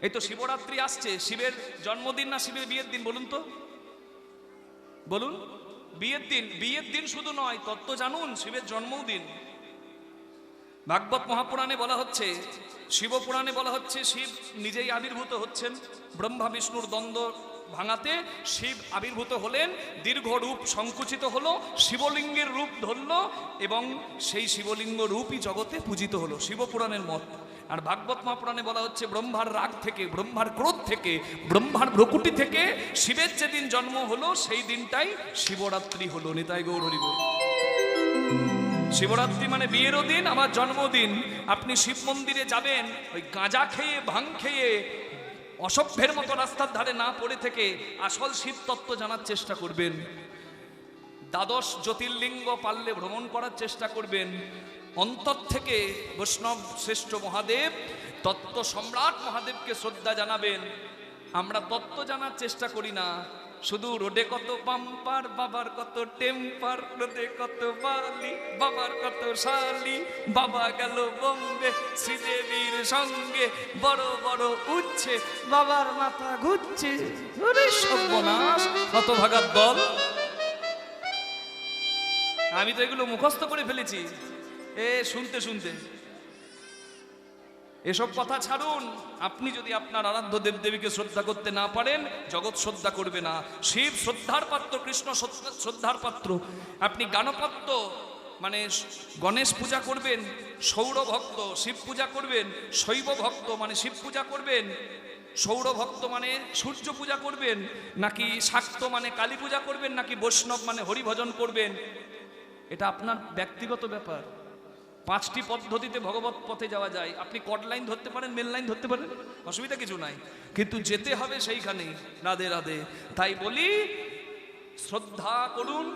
এই তো শিবরাত্রি আসছে, শিবের জন্মদিন না শিবের বিয়ের দিন বলুন তো, বলুন? বিয়ের দিন। বিয়ের দিন শুধু নয়, তত্ত্ব জানুন, শিবের জন্মদিন। ভাগবত মহাপুরাণে বলা হচ্ছে, শিবপুরাণে বলা হচ্ছে, শিব নিজেই আবির্ভূত হচ্ছেন। ব্রহ্মা বিষ্ণুর দ্বন্দ্ব ভাঙাতে শিব আবির্ভূত হলেন, দীর্ঘ রূপ সংকুচিত হলো, শিবলিঙ্গের রূপ ধরল এবং সেই শিবলিঙ্গ রূপই জগতে পূজিত হলো, শিবপুরাণের মত। আর ভাগবত মহাপুরাণে বলা হচ্ছে, ব্রহ্মার রাগ থেকে, ব্রহ্মার ক্রোধ থেকে, ব্রহ্মার ভ্রকুটি থেকে শিবের যেদিন জন্ম হলো সেই দিনটাই শিবরাত্রি হলো। নিতাই গৌর হরি বল। শিবরাত্রি মানে বিয়েরও দিন, আমার জন্মদিন। আপনি শিব মন্দিরে যাবেন, ওই গাঁজা খেয়ে, ভাং খেয়ে, অসভ্যের মতো রাস্তার ধারে না পড়ে থেকে আসল শিব তত্ত্ব জানার চেষ্টা করবেন। দ্বাদশ জ্যোতির্লিঙ্গ পারলে ভ্রমণ করার চেষ্টা করবেন। অন্তর থেকে বৈষ্ণব শ্রেষ্ঠ মহাদেব, তত্ত্ব সম্রাট মহাদেবকে শ্রদ্ধা জানাবেন। আমরা তত্ত্ব জানার চেষ্টা করি না, শুধু রোডে কত বাম্পার, বাবার কত টেম্পার, রোডে কত বালি, বাবার কত শালি, বাবা গেল বোম্বে শ্রীদেবীর সঙ্গে, বড় বড় উঠছে, বাবার মাথা ঘুরছে। ওরে সর্বনাশ, হতভাগার দল। আমি তো এগুলো মুখস্থ করে ফেলেছি শুনতে শুনতে। এসব কথা ছাড়ুন। আপনি যদি আপনার আরাধ্য দেবদেবীকে শ্রদ্ধা করতে না পারেন, জগৎ শ্রদ্ধা করবে না। শিব শ্রদ্ধার পাত্র, কৃষ্ণ শ্রদ্ধার পাত্র। আপনি গাণপত্য মানে গণেশ পূজা করবেন, সৌর ভক্ত শিব পূজা করবেন, শৈব ভক্ত মানে শিব পূজা করবেন, সৌর ভক্ত মানে সূর্য পূজা করবেন, নাকি শাক্ত মানে কালী পূজা করবেন, নাকি বৈষ্ণব মানে হরিভজন করবেন, এটা আপনার ব্যক্তিগত ব্যাপার। 5টি পদ্ধতিতে ভগবত পথে যাওয়া যায়। আপনি কট লাইন ধরতে পারেন, মেন লাইন ধরতে পারেন, অসুবিধা কিছু নাই, কিন্তু যেতে হবে সেইখানেই। রাধে রাধে। তাই বলি, শ্রদ্ধা করুন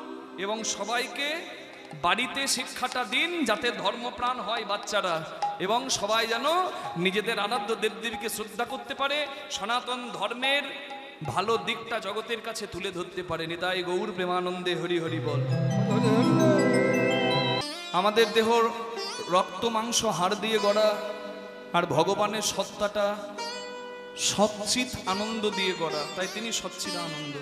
এবং সবাইকে বাড়িতে শিক্ষাটা দিন, যাতে ধর্মপ্রাণ হয় বাচ্চারা এবং সবাই যেন নিজেদের আরাধ্য দেবদেবীকে শ্রদ্ধা করতে পারে, সনাতন ধর্মের ভালো দিকটা জগতের কাছে তুলে ধরতে পারে। নিতাই গৌর প্রেমানন্দে হরি হরি বল। আমাদের দেহ রক্ত মাংস হাড় দিয়ে গড়া, আর ভগবানের সত্তাটা সচ্চিত আনন্দ দিয়ে গড়া, তাই তিনি সচ্চিদ আনন্দ।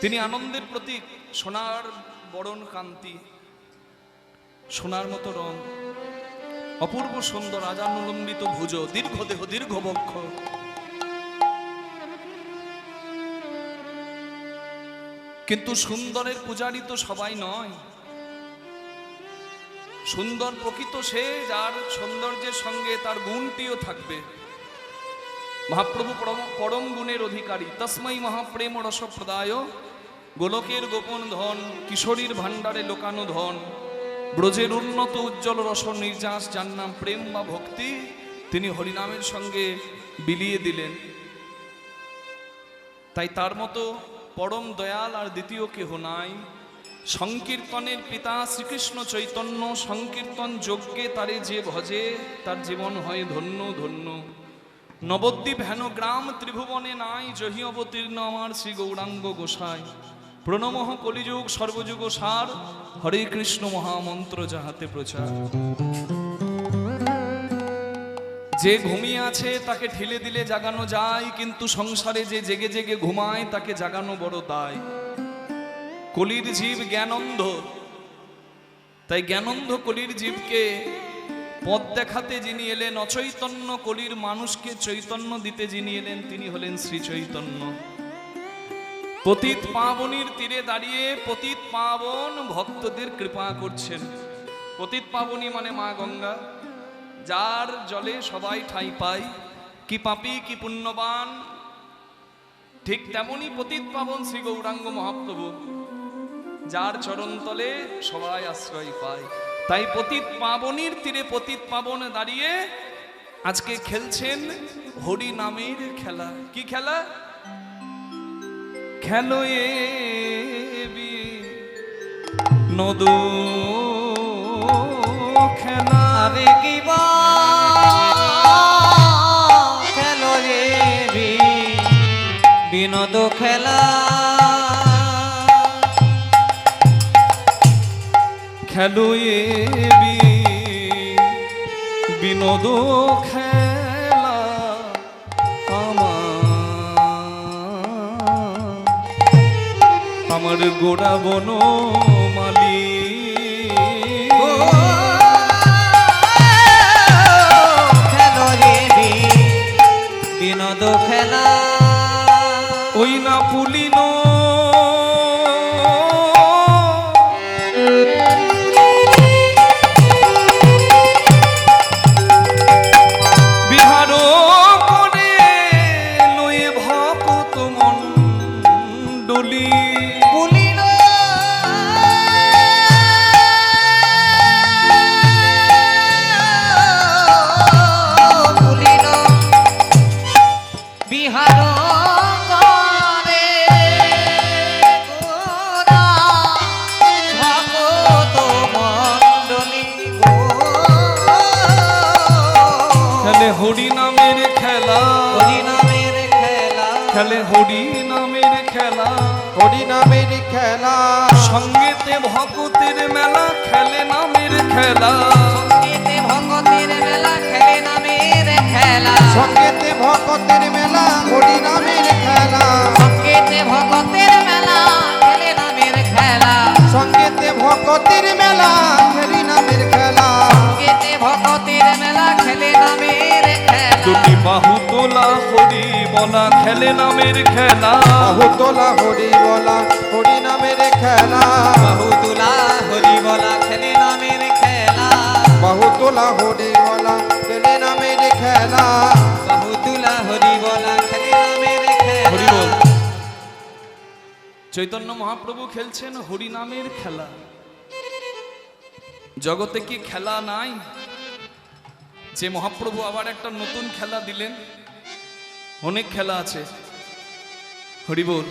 তিনি আনন্দের প্রতীক। সোনার বরণ কান্তি, সোনার মতো রং, অপূর্ব সুন্দর, আজানুলম্বিত ভুজ, দীর্ঘ দেহ, দীর্ঘ বক্ষ। কিন্তু সুন্দরের পূজারী তো সবাই নয়। সুন্দর প্রকৃত সে, যার সৌন্দর্যের সঙ্গে তার গুণটিও থাকবে। মহাপ্রভু পরম গুণের অধিকারী। তস্মৈ মহাপ্রেম রস প্রদায়, গোলকের গোপন ধন, কিশোরীর ভাণ্ডারে লোকানো ধন, ব্রজের উন্নত উজ্জ্বল রস নির্যাস, যার নাম প্রেম বা ভক্তি, তিনি হরিনামের সঙ্গে বিলিয়ে দিলেন। তাই তার মতো পরম দয়াল আর দ্বিতীয় কেহ নাই। সংকীর্তনের পিতা শ্রীকৃষ্ণ চৈতন্য, সংকীর্তন যজ্ঞে তারে যে ভজে, তার জীবন হয় ধন্য ধন্য। নবদ্বীপ হেন গ্রাম ত্রিভুবনে নাই, জহি অবতীর্ণ আমার শ্রী গৌরাঙ্গ গোসাই। প্রণমঃ কলিযুগ সর্বযুগ সার, হরে কৃষ্ণ মহামন্ত্র যাহাতে প্রচার। যে ঘুমিয়ে আছে তাকে ঠেলে দিলে জাগানো যায়, কিন্তু সংসারে যে জেগে জেগে ঘুমায় তাকে জাগানো বড় দায়। কলির জীব জ্ঞানন্ধ, তাই জ্ঞানন্ধ কলির জীবকে পথ দেখাতে যিনি এলেন, অচৈতন্য কলির মানুষকে চৈতন্য দিতে যিনি এলেন, তিনি হলেন শ্রী চৈতন্য। পতিত পাবনীর তীরে দাঁড়িয়ে পতিত পাবন ভক্তদের কৃপা করছেন। পতিত পাবনী মানে মা গঙ্গা, যার জলে সবাই ঠাঁই পায়। কি পাপী কি পুণ্যবান, ঠিক তেমনি পতিত পাবন শ্রী গৌরাঙ্গ মহাপ্রভু, যার চরণতলে সবাই আশ্রয় পায়। তাই পতিত পাবনীর তীরে পতিত পাবন দাঁড়িয়ে আজকে খেলছেন হরি নামের খেলা। কি খেলা? খেলো এ নদু খেলা রে কি খেলো রে বিনোদ খেলা, খেলো এ বিনোদ খেলা আমার গোড়া বন মালি খেলো রে বিনোদ খেলা ওই না পুলিন বিহার করে লয়ে ভকত মণ্ডলী হরি নামের খেলা খেলে হরি নামের খেলা হরি নামের খেলা সঙ্গেতে ভকতের মেলা খেলে নামের খেলা ভগতের মেলা খেলে নামের খেলা সঙ্গেতে ভকতের মেলা হরি নামের খেলা সঙ্গেতে ভগতের মেলা খেলে নামের খেলা সঙ্গেতে ভকতের মেলা হরি নামের খেলা সঙ্গেতে ভগতের মেলা খেলে নামের খেলা দুটি বাহু তোলা হরি বলা খেলে নামের খেলা বাহু তোলা হরি বলা হরি নামের খেলা বাহু তুলা হরি বলা খেলে নামের খেলা বাহু তোলা হরি বলা খেলে নামের খেলা বাহু তুলা হরি বলা খেলে নামের হরি খেলা বল। চৈতন্য মহাপ্রভু খেলছেন হরি নামের খেলা। জগতে কি খেলা নাই? যে মহাপ্রভু আবার একটা নতুন খেলা দিলেন। অনেক খেলা আছে। হরি বল।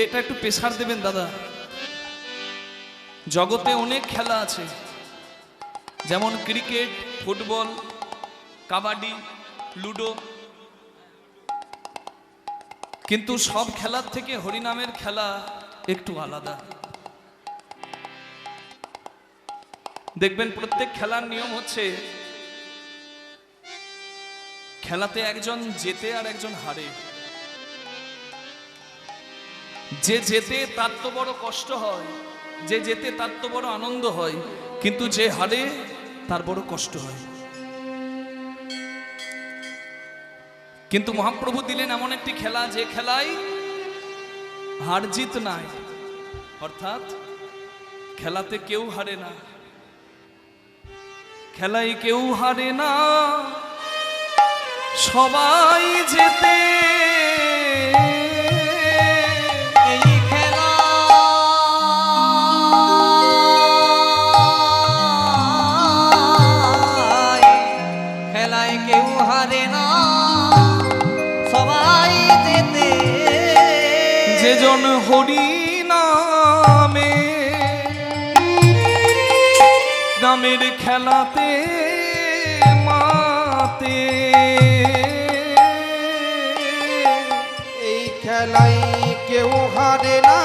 এটা একটু প্রেসার দেবেন দাদা। জগতে অনেক খেলা আছে, যেমন ক্রিকেট, ফুটবল, কাবাডি, লুডো, কিন্তু সব খেলার থেকে হরিনামের খেলা একটু আলাদা। দেখবেন প্রত্যেক খেলার নিয়ম হচ্ছে খেলাতে একজন জেতে আর একজন হারে। যে জেতে তার তো বড় কষ্ট হয়, যে জেতে তার তো বড় আনন্দ হয়, কিন্তু যে হারে তার বড় কষ্ট হয়। কিন্তু মহাপ্রভু দিলেন এমন একটি খেলা, যে খেলায় হার জিত নাই, অর্থাৎ খেলাতে কেউ হারে না, খেলায় কেউ হারে না, সবাই জেতে। এই খেলা খেলায় কেউ হারে না, সবাই জেতে। যেজন হরি নামে নামের খেলাতে মাতে, এই খেলাই কেউ হারে না,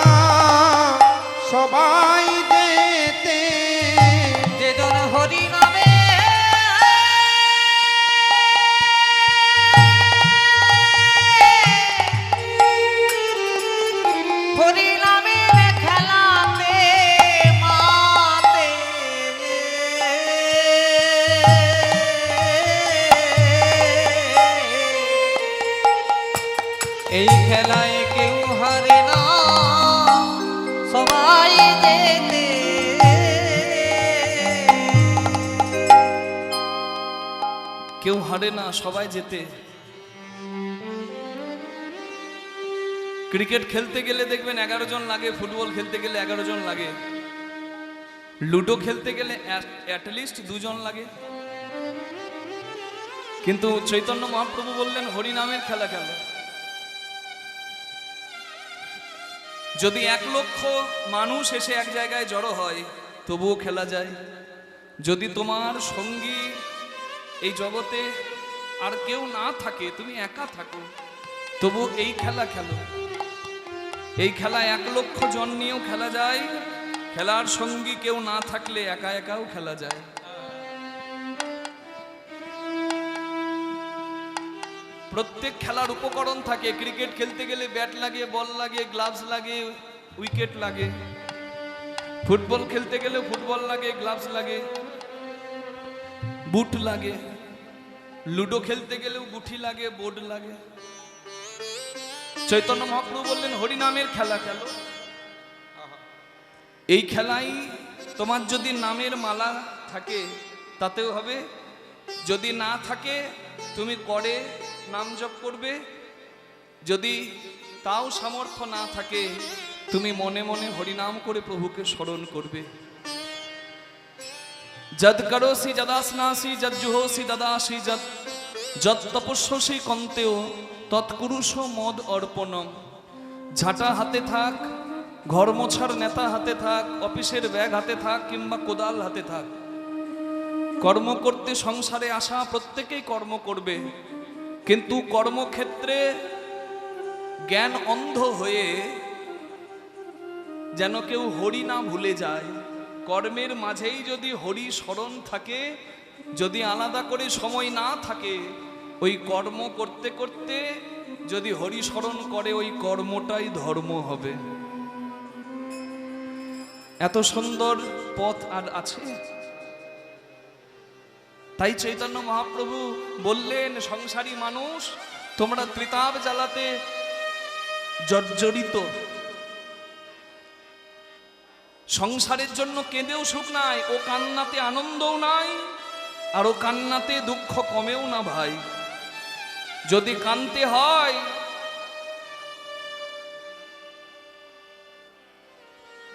সবাই যেতে। যেজন হরি নামে হরি নামের খেলাতে মাতে, এই খেলায় কেউ হারে না, সবাই জেতে। কেউ হারে না, সবাই জেতে। ক্রিকেট খেলতে গেলে দেখবেন 11 জন লাগে, ফুটবল খেলতে গেলে 11 জন লাগে, লুডো খেলতে গেলে অ্যাটলিস্ট 2 জন লাগে। কিন্তু চৈতন্য মহাপ্রভু বললেন হরি নামের খেলা খেলো। যদি 1 লক্ষ মানুষ এসে এক জায়গায় জড়ো হয় তবুও খেলা যায়। যদি তোমার সঙ্গী এই জগতে আর কেউ না থাকে, তুমি একা থাকো, তবু এই খেলা খেলো। এই খেলা 1 লক্ষ জন নিয়েও খেলা যায়, খেলার সঙ্গী কেউ না থাকলে একা একাও খেলা যায়। প্রত্যেক খেলার উপকরণ থাকে। ক্রিকেট খেলতে গেলে ব্যাট লাগে, বল লাগে, গ্লাভস লাগে, উইকেট লাগে। ফুটবল খেলতে গেলে ফুটবল লাগে, গ্লাভস লাগে, বুট লাগে। লুডো খেলতে গেলেও গুঠি লাগে, বোর্ড লাগে। চৈতন্য মহাপ্রভু বললেন হরিনামের খেলা খেলো। এই খেলাই তোমার যদি নামের মালা থাকে তাতেও হবে, যদি না থাকে তুমি করে নাম জপ করবে, যদি তাও সামর্থ্য না থাকে তুমি মনে মনে হরিনাম করে প্রভুকে স্মরণ করবে। যদ করোসি যদাসনাসি যদ জুহোসি দদাসি যদ তপস্যসি কন্তেও তৎকুরুষ মদ অর্পণম। ঝাঁটা হাতে থাক, ঘর মোছার নেতা হাতে থাক, অফিসের ব্যাগ হাতে থাক কিংবা কোদাল হাতে থাক, কর্ম করতে সংসারে আসা প্রত্যেকেই কর্ম করবে, কিন্তু কর্মক্ষেত্রে জ্ঞান অন্ধ হয়ে যেন কেউ হরি না ভুলে যায়। কর্মের মাঝেই যদি হরি স্মরণ থাকে, যদি আলাদা করে সময় না থাকে, ওই কর্ম করতে করতে যদি হরি স্মরণ করে ওই কর্মটাই ধর্ম হবে। এত সুন্দর পথ আর আছে? তাই চৈতন্য মহাপ্রভু বললেন সংসারী মানুষ তোমরা ত্রিতাপ জ্বালাতে জর্জরিত, সংসারের জন্য কেঁদেও সুখ নাই, ও কান্নাতে আনন্দও নাই, আর ও কান্নাতে দুঃখ কমেও না ভাই। যদি কানতে হয়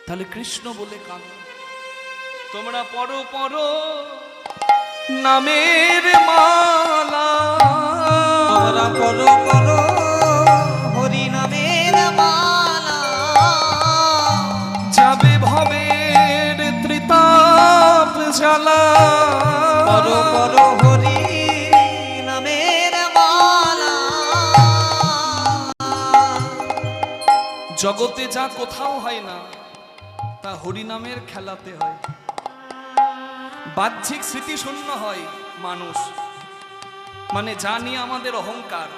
তাহলে কৃষ্ণ বলে কান। তোমরা পড়ো পড়ো নামের মালা, তোমরা পড়ো পড়ো হরি নামের মালা, যাবে ভবের ত্রিতাপ জ্বালা। পড়ো পড়ো হরি নামের মালা। জগতে যা কোথাও হয় না তা হরিনামের খেলাতে হয়। বাহ্যিক স্মৃতি শূন্য হয় মানুষ, মানে যা নিয়ে আমাদের অহংকার,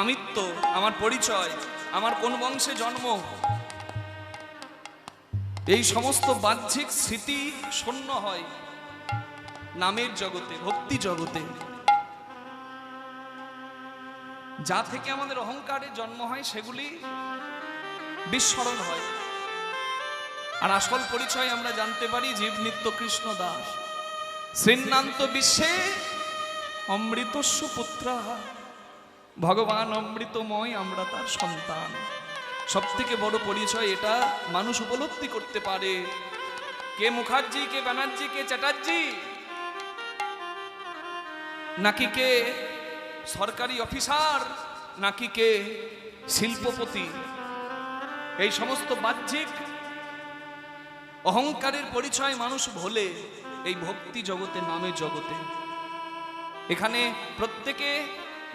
আমিত্ব, আমার পরিচয়, আমার কোন বংশে জন্ম, এই সমস্ত বাহ্যিক স্মৃতি শূন্য হয় নামের জগতে, ভক্তি জগতে। যা থেকে আমাদের অহংকারের জন্ম হয় সেগুলি বিস্মরণ হয়। আর আসল পরিচয় আমরা জানতে পারি জীব নিত্য কৃষ্ণ দাস, শ্রীনান্ত বিশ্বে অমৃতস্য পুত্রা, ভগবান অমৃতময়, আমরা তার সন্তান। সব থেকে বড় পরিচয় এটা মানুষ উপলব্ধি করতে পারে। কে মুখার্জি, কে ব্যানার্জি, কে চ্যাটার্জি, নাকি কে সরকারি অফিসার, নাকি কে শিল্পপতি, এই সমস্ত বাহ্যিক অহংকারের পরিচয় মানুষ ভোলে এই ভক্তি জগতে, নামের জগতে। এখানে প্রত্যেকে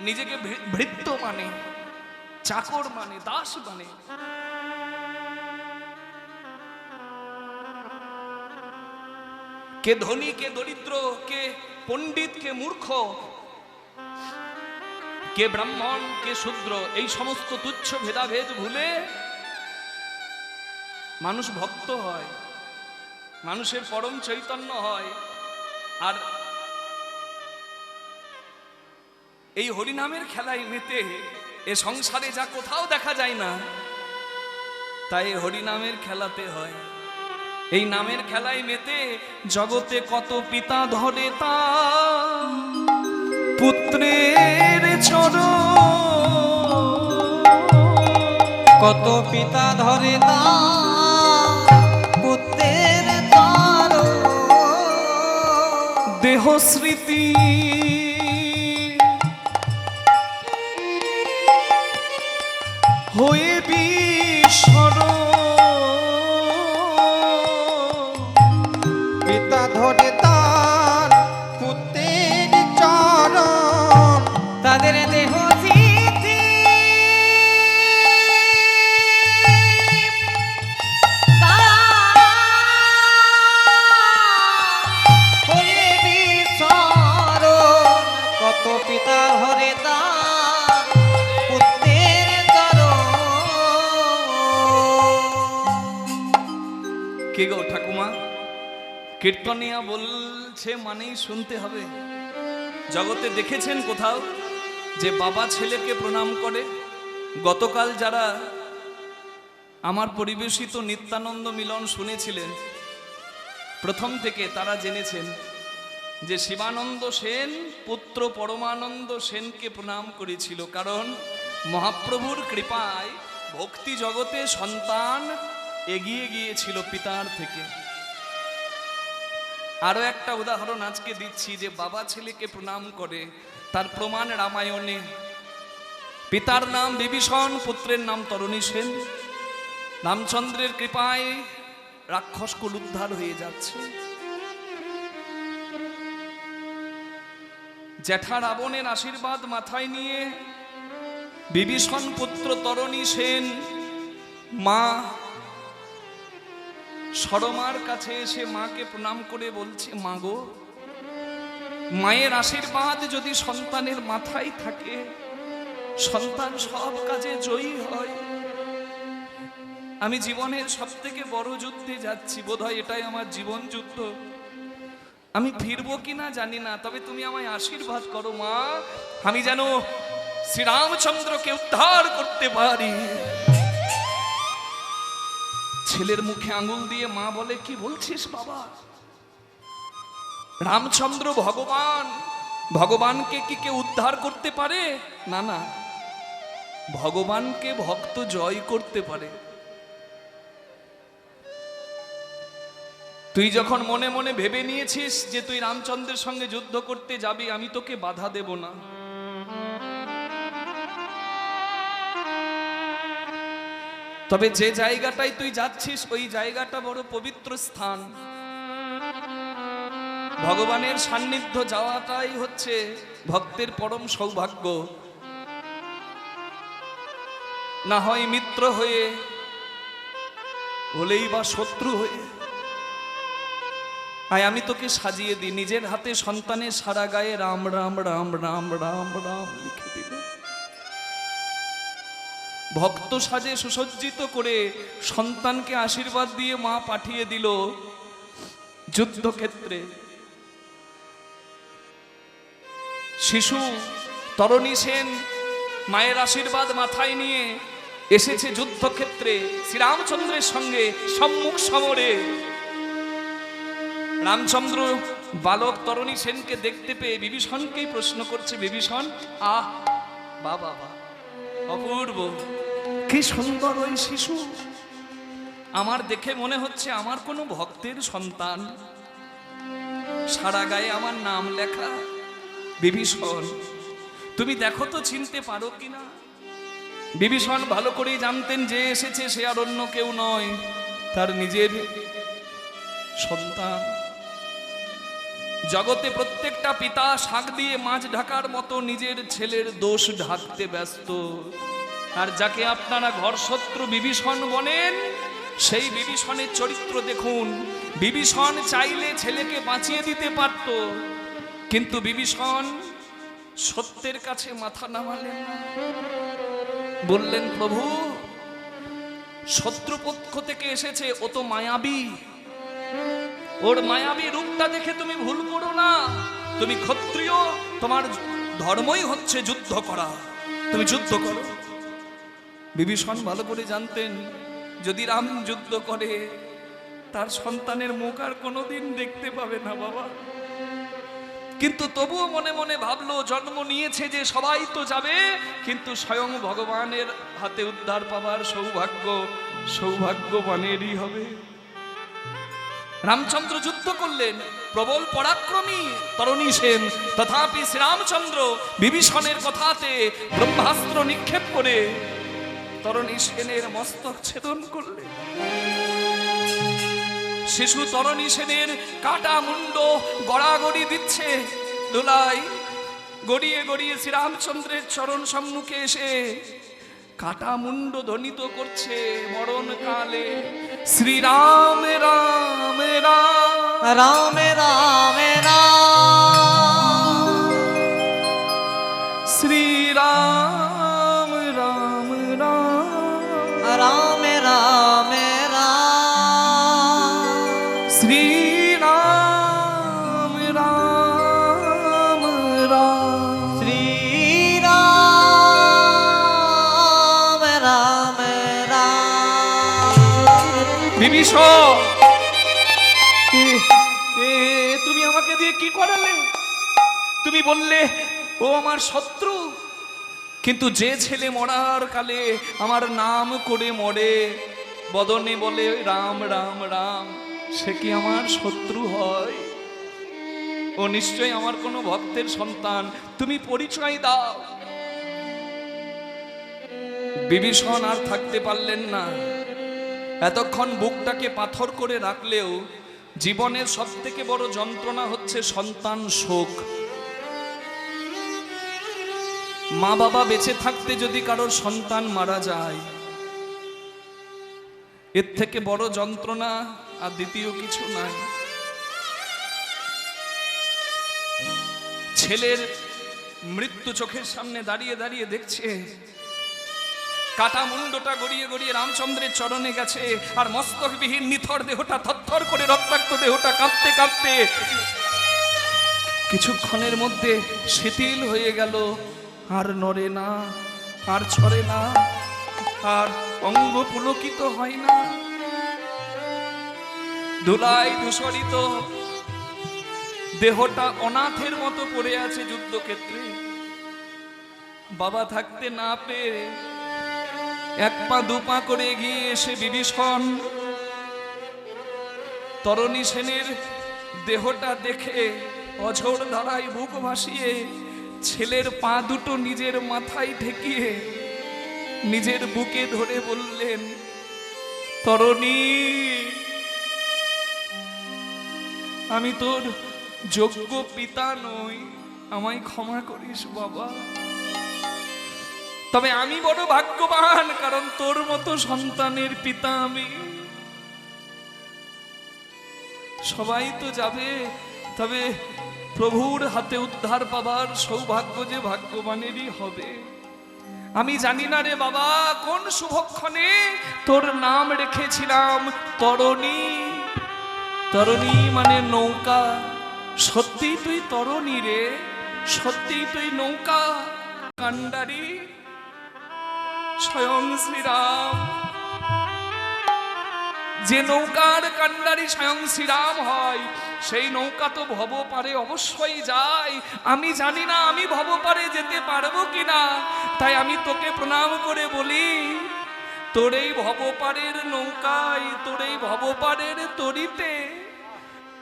নিজেকে ভৃত্য মানে, চাকর মানে, দাস মানে। কে ধনী, কে দরিদ্র, কে পণ্ডিত, কে মূর্খ, কে ব্রাহ্মণ, কে শূদ্র, এই সমস্ত তুচ্ছ ভেদাভেদ ভুলে মানুষ ভক্ত হয়, মানুষের পরম চৈতন্য হয়। আর এই হরিনামের খেলায় মেতে এ সংসারে যা কোথাও দেখা যায় না, তাই হরিনামের খেলাতে হয়। এই নামের খেলায় মেতে জগতে কত পিতা ধরে তা পুত্রের চরণ, কত পিতা ধরে না পুত্রের চরণ, দেহ স্মৃতি হয়ে বিস্মরণ, পিতা ধরে তার পুত্রের চরণ, তাদের দেহ স্মৃতি হয়ে বিস্মরণ, কত পিতা ধরে তার কে গো ঠাকুমা? কীর্তনিয়া বলছে মানেই শুনতে হবে। জগতে দেখেছেন কোথাও যে বাবা ছেলেকে প্রণাম করে? গতকাল যারা আমার পরিবেশিত নিত্যানন্দ মিলন শুনেছিলেন প্রথম থেকে, তারা জেনেছেন যে শিবানন্দ সেন পুত্র পরমানন্দ সেনকে প্রণাম করেছিল, কারণ মহাপ্রভুর কৃপায় ভক্তি জগতে সন্তান এগিয়ে গিয়েছিল পিতার থেকে। আরো একটা উদাহরণ আজকে দিচ্ছি, যে বাবা ছেলেকে প্রণাম করে তার প্রমাণ রামায়ণে। পিতার নাম বিভীষণ, পুত্রের নাম তরণী সেন। রামচন্দ্রের কৃপায় রাক্ষসকুল উদ্ধার হয়ে যাচ্ছে। জ্যাঠা রাবণের আশীর্বাদ মাথায় নিয়ে বিভীষণ পুত্র তরণী সেন মা সরমার কাছে এসে মাকে প্রণাম করে বলছে, মা গো, মায়ের আশীর্বাদ যদি সন্তানের মাথায় থাকে, সন্তান সব কাজে জয়ী হয়। আমি জীবনের সব থেকে বড় যুদ্ধে যাচ্ছি, বোধহয় এটাই আমার জীবন যুদ্ধ। আমি ফিরবো কিনা জানি না, তবে তুমি আমায় আশীর্বাদ করো মা, আমি যেন শ্রীরামচন্দ্রকে উদ্ধার করতে পারি। ছেলের মুখে আঙুল দিয়ে মা বলে, কি বলছিস বাবা? রামচন্দ্র ভগবান, ভগবানকে কি কেউ উদ্ধার করতে পারে? না না, ভগবানকে ভক্ত জয় করতে পারে। তুই যখন মনে মনে ভেবে নিয়েছিস যে তুই রামচন্দ্রের সঙ্গে যুদ্ধ করতে যাবি, আমি তোকে বাধা দেব না। তবে যে জায়গাটায় তুই যাচ্ছিস ওই জায়গাটা বড় পবিত্র স্থান। ভগবানের সান্নিধ্য যাওয়াটাই হচ্ছে ভক্তের পরম সৌভাগ্য। না হয় মিত্র হয়ে, হলেই বা শত্রু হয়ে। আয় আমি তোকে সাজিয়ে দিই। নিজের হাতে সন্তানের সারা গায়ে রাম রাম রাম রাম রাম রাম লিখে দিল। ভক্ত সাজে সুসজ্জিত করে সন্তানকে আশীর্বাদ দিয়ে মা পাঠিয়ে দিল যুদ্ধক্ষেত্রে। শিশু তরণী সেন মায়ের আশীর্বাদ মাথায় নিয়ে এসেছে যুদ্ধক্ষেত্রে শ্রীরামচন্দ্রের সঙ্গে সম্মুখ সমরে। রামচন্দ্র বালক তরণী সেনকে দেখতে পেয়ে বিভীষণকেই প্রশ্ন করছে, বিভীষণ, আহ বাবা, অপূর্ব, কি সুন্দর ওই শিশু। আমার দেখে মনে হচ্ছে আমার কোনো ভক্তের সন্তান, সারা গায়ে আমার নাম লেখা। বিভীষণ, তুমি দেখো তো চিনতে পারো কিনা? বিভীষণ ভালো করেই জানতেন যে এসেছে সে আর অন্য কেউ নয়, তার নিজের সন্তান। জগতে প্রত্যেকটা পিতা শাক দিয়ে মাছ ঢাকার মতো নিজের ছেলের দোষ ঢাকতে ব্যস্ত। আর যাকে আপনারা ঘরশত্রু বিভীষণ বলেন, সেই বিভীষণের চরিত্র দেখুন। বিভীষণ চাইলে ছেলেকে বাঁচিয়ে দিতে পারত, কিন্তু বিভীষণ সত্যের কাছে মাথা নামালেন না। বললেন, প্রভু, শত্রুপক্ষ থেকে এসেছে, ও তো মায়াবী, ওর মায়াবী রূপটা দেখে তুমি ভুল করো না। তুমি ক্ষত্রিয়, তোমার ধর্মই হচ্ছে যুদ্ধ করা, তুমি যুদ্ধ করো। বিভীষণ ভালো করে জানতেন যদি রাম যুদ্ধ করে তার সন্তানের মুখ আর কোনোদিন দেখতে পাবে না বাবা। কিন্তু তবুও মনে মনে ভাবলো, জন্ম নিয়েছে যে সবাই তো যাবে, কিন্তু স্বয়ং ভগবানের হাতে উদ্ধার পাবার সৌভাগ্যবানেরই হবে। রামচন্দ্র যুদ্ধ করলেন, প্রবল পরাক্রমী তরণী সেন, তথাপি শ্রীরামচন্দ্র বিভীষণের কথাতে ব্রহ্মাস্ত্র নিক্ষেপ করে তরণী সেনের মস্তক ছেদন করলেন। শিশু তরণী সেনের কাটা মুন্ড গড়াগড়ি দিচ্ছে দোলাই, গড়িয়ে গড়িয়ে শ্রীরামচন্দ্রের চরণ সম্মুখে এসে কাটা মুন্ড ধ্বনিত করছে মরণ কালে, শ্রীরাম রাম রাম রাম রাম রাম, শ্রীরাম রাম রাম রাম রাম রাম, বিভীষণ, তুমি আমাকে দিয়ে কি করালে? তুমি বললে ও আমার শত্রু, কিন্তু যে ছেলে মরার কালে আমার নাম করে মরে, বদনে বলে রাম রাম রাম, সে কি আমার শত্রু হয়? ও নিশ্চয় আমার কোনো ভক্তের সন্তান, তুমি পরিচয় দাও। বিভীষণ আর থাকতে পারলেন না। এতক্ষণ বুকটাকে পাথর করে রাখলেও জীবনের সব থেকে বড় যন্ত্রণা হচ্ছে সন্তান শোক। মা বাবা বেঁচে থাকতে যদি কারোর সন্তান মারা যায়, এর থেকে বড় যন্ত্রণা আর দ্বিতীয় কিছু নাই। ছেলের মৃত্যু চোখের সামনে দাঁড়িয়ে দাঁড়িয়ে দেখছে, কাটা মুন্ডটা গড়িয়ে গড়িয়ে রামচন্দ্রের চরণে গেছে, আর মস্তকবিহীন নিথর দেহটা থরথর করে রক্তাক্ত দেহটা কাঁপতে কাঁপতে কিছুক্ষণের মধ্যে শিথিল হয়ে গেল, আর নড়ে না, আর ছড়ে না, আর অঙ্গ পুলকিত হয় না, ধুলায় ধূসরিত দেহটা অনাথের মতো পড়ে আছে যুদ্ধক্ষেত্রে। বাবা থাকতে না পেরে এক পা দুপা করে এগিয়ে এসে বিভীষণ তরণী সেনের দেহটা দেখে অঝোর ধারায় বুক ভাসিয়ে ছেলের পা দুটো নিজের মাথায় ঠেকিয়ে নিজের বুকে ধরে বললেন, তরণী, আমি তোর যোগ্য পিতা নই, আমায় ক্ষমা করিস বাবা। তবে আমি বড় ভাগ্যবান, কারণ তোর মতো সন্তানের পিতা আমি। সবাই তো যাবে, তবে প্রভুর হাতে উদ্ধার পাবার সৌভাগ্য যে ভাগ্যবানেরই হবে। আমি জানি না রে বাবা, কোন শুভক্ষণে তোর নাম রেখেছিলাম তরণী। তরণী মানে নৌকা। সত্যি তুই তরণী রে, সত্যি তুই নৌকা। কান্ডারি স্বয়ং শ্রীরাম, যে নৌকার কান্ডারি স্বয়ং শ্রীরাম হয়, সেই নৌকা তো ভব পারে অবশ্যই যায়। আমি জানি না আমি ভব পারে যেতে পারবো কিনা, তাই আমি তোকে প্রণাম করে বলি, তোর এই ভব পারের নৌকায়, তোর এই ভব পারের তরিতে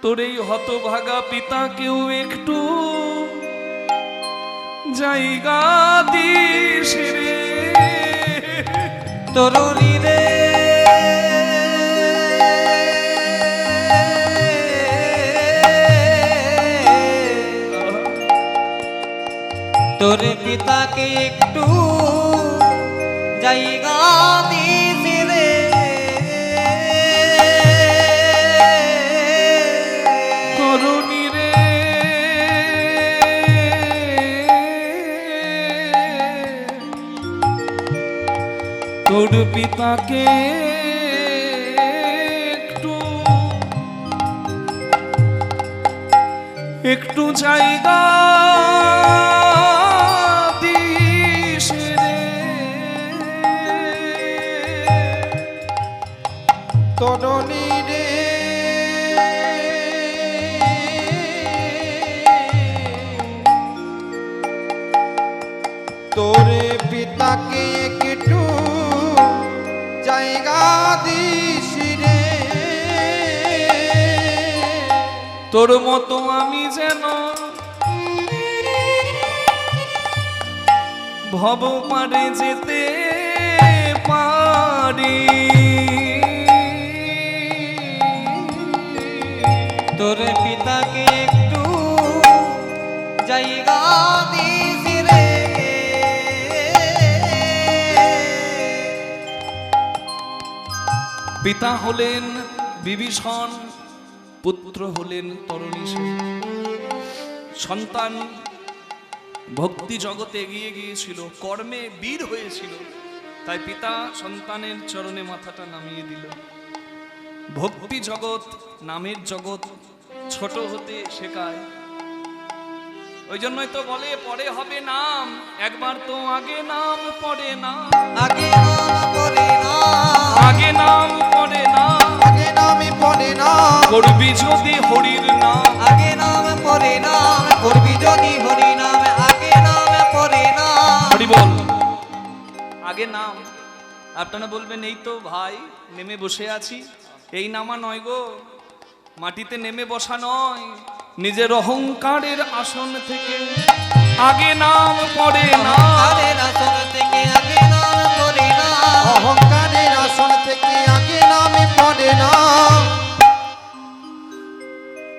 তোর এই হতভাগা পিতাকেও একটু জায়গা দিস রে তরুণী রে। তোর পিতাকে একটু জায়গা দিস রে। তরুণী রে, তোর পিতাকে একটু জায়গা দিস রে তরুণী রে। তোর পিতাকে একটু জায়গা দিস রে। তোর মতো আমি যেন ভব পারে যেতে পারি। তোর পিতাকে একটু জায়গা দিস রে। পিতা হলেন বিভীষণ, পুত্র হলেন তরণী সেন। সন্তান ভক্তি জগতে এগিয়ে গিয়েছিল, কর্মে বীর হয়েছিল, তাই পিতা সন্তানের চরণে মাথাটা নামিয়ে দিল। ভক্তি জগৎ, নামের জগৎ ছোট হতে শেখায়। ওই জন্যই তো বলে পরে হবে নাম, একবার তো আগে নাম পরে না, আগে নাম পরে না, আগে নাম পরে না, আগে নাম হরি নাম করবি যদি হরির নাম। আগে নাম পরে নাম করবি যদি হরি নাম আগে নাম পরে নাম হরি বল। আগে নাম। আপনারা বলবেন এই তো ভাই নেমে বসে আছি, এই নামা নয় গো, মাটিতে নেমে বসা নয়, নিজের অহংকারের আসন থেকে আগে নাম পরে না। আরে আসন থেকে আগে নাম পরে নাম অহংকারের আসন থেকে আগে নামে পড়ে নাম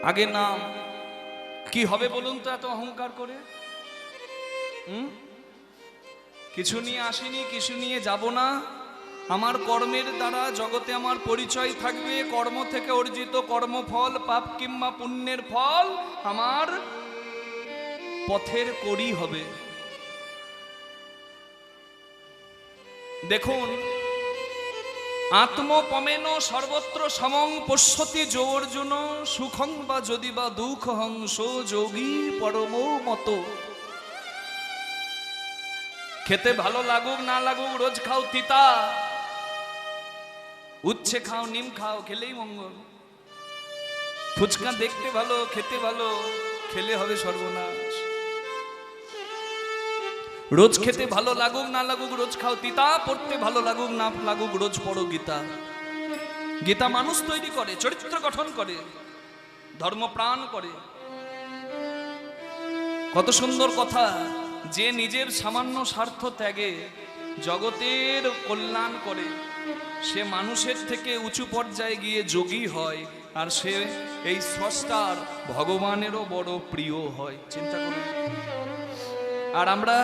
আগে নাম। কি হবে বলুন তো এত অহংকার করে? কিছু নিয়ে আসিনি, কিছু নিয়ে যাব না। আমার কর্মের দ্বারা জগতে আমার পরিচয় থাকবে, কর্ম থেকে অর্জিত কর্মফল, পাপ কিংবা পুণ্যের ফল আমার পথের করি হবে। দেখুন, আত্মপমেন সর্বত্র সমং পশ্যতি যোর্জুন সুখং বা যদি বা দুঃখং সো যোগী পরম মত। খেতে ভালো লাগুক না লাগুক রোজ খাও তিতা, উচ্ছে খাও নিম খাও, খেলেই মঙ্গল। ফুচকা দেখতে ভালো, খেতে ভালো, খেলে হবে সর্বনাশ। রোজ খেতে ভালো লাগুক না লাগুক রোজ খাও তিতা, পড়তে ভালো লাগুক না লাগুক রোজ পড়ো গীতা। গীতা মানুষ তৈরি করে, চরিত্র গঠন করে, ধর্মপ্রাণ করে। কত সুন্দর কথা, যে নিজের সামান্য স্বার্থ ত্যাগে জগতের কল্যাণ করে সে মানুষের থেকে উঁচু পর্যায়ে গিয়ে যোগী হয়, আর সে এই স্রষ্টার ভগবানেরও বড় প্রিয় হয়। চিন্তা করুন। আর আমরা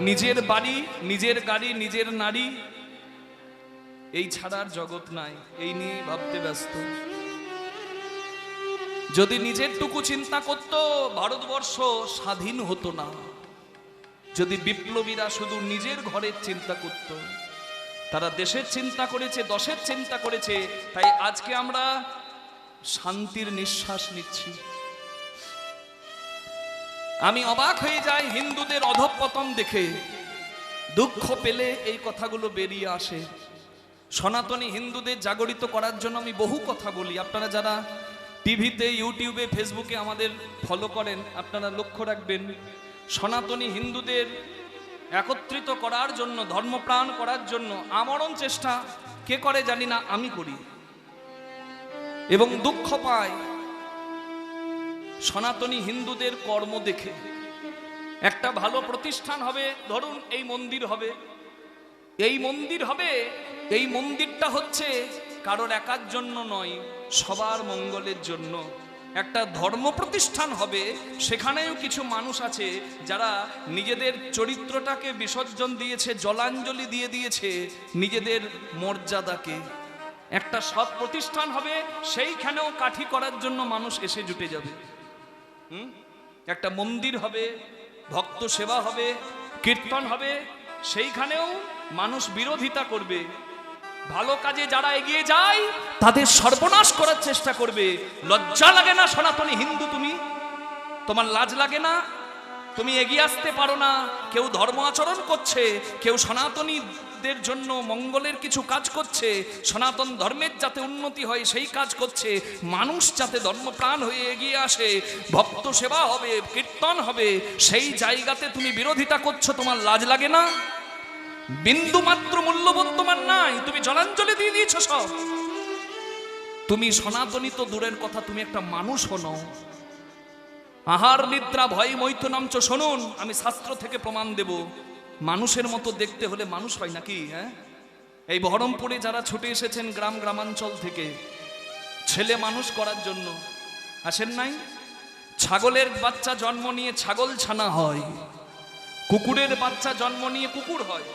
নিজের বাড়ি, নিজের গাড়ি, নিজের নারী, এই ছাড়ার জগৎ নাই, এই নিয়ে ভাবতে ব্যস্ত। যদি নিজের টুকু চিন্তা করত, ভারতবর্ষ স্বাধীন হতো না। যদি বিপ্লবীরা শুধু নিজের ঘরের চিন্তা করত, তারা দেশের চিন্তা করেছে, দশের চিন্তা করেছে, তাই আজকে আমরা শান্তির নিঃশ্বাস নিচ্ছি। আমি অবাক হয়ে যাই হিন্দুদের অধঃপতন দেখে, দুঃখ পেলে এই কথাগুলো বেরিয়ে আসে। সনাতনী হিন্দুদের জাগরিত করার জন্য আমি বহু কথা বলি। আপনারা যারা টিভিতে, ইউটিউবে, ফেসবুকে আমাদের ফলো করেন, আপনারা লক্ষ্য রাখবেন, সনাতনী হিন্দুদের একত্রিত করার জন্য, ধর্মপ্রাণ করার জন্য আমরণ চেষ্টা কে করে জানি না, আমি করি। এবং দুঃখ পায় সনাতনী হিন্দুদের কর্ম দেখে। একটা ভালো প্রতিষ্ঠান হবে, ধরুন এই মন্দির হবে, এই মন্দির হবে, এই মন্দিরটা হচ্ছে কারোর একার জন্য নয়, সবার মঙ্গলের জন্য। একটা ধর্ম প্রতিষ্ঠান হবে, সেখানেও কিছু মানুষ আছে যারা নিজেদের চরিত্রটাকে বিসর্জন দিয়েছে, জলাঞ্জলি দিয়ে দিয়েছে নিজেদের মর্যাদাকে। একটা সৎ প্রতিষ্ঠান হবে, সেইখানেও কাঠি করার জন্য মানুষ এসে জুটে যাবে। একটা মন্দির হবে, ভক্ত সেবা হবে, কীর্তন হবে, সেইখানেও মানুষ বিরোধিতা করবে। ভালো কাজে যারা এগিয়ে যায় তাদের সর্বনাশ করার চেষ্টা করবে। লজ্জা লাগে না সনাতনী হিন্দু তুমি? তোমার লাজ লাগে না? তুমি এগিয়ে আসতে পারো না? কেউ ধর্ম আচরণ করছে, কেউ সনাতনীদের জন্য মঙ্গলের কিছু কাজ করছে, সনাতন ধর্মের যাতে উন্নতি হয় সেই কাজ করছে, মানুষ যাতে ধর্মপ্রাণ হয়ে এগিয়ে আসে, ভক্ত সেবা হবে, কীর্তন হবে, সেই জায়গাতে তুমি বিরোধিতা করছো। তোমার লাজ লাগে না? বিন্দু মাত্র মূল্যবোধ তোমার নাই, তুমি জলাঞ্জলি দিয়ে দিয়েছো সব। তুমি সনাতনী তো দূরের কথা, তুমি একটা মানুষ হনো। আহার নিদ্রা ভয় মৈথুনামচ। শুনুন, আমি শাস্ত্র থেকে প্রমাণ দেব। মানুষের মতো দেখতে হলে মানুষ হয় নাকি? হ্যাঁ, এই বহরমপুরে যারা ছুটে এসেছেন গ্রাম গ্রামাঞ্চল থেকে ছেলে মানুষ করার জন্য, আসেন নাই? ছাগলের বাচ্চা জন্ম নিয়ে ছাগল ছানা হয়, কুকুরের বাচ্চা জন্ম নিয়ে কুকুর হয়,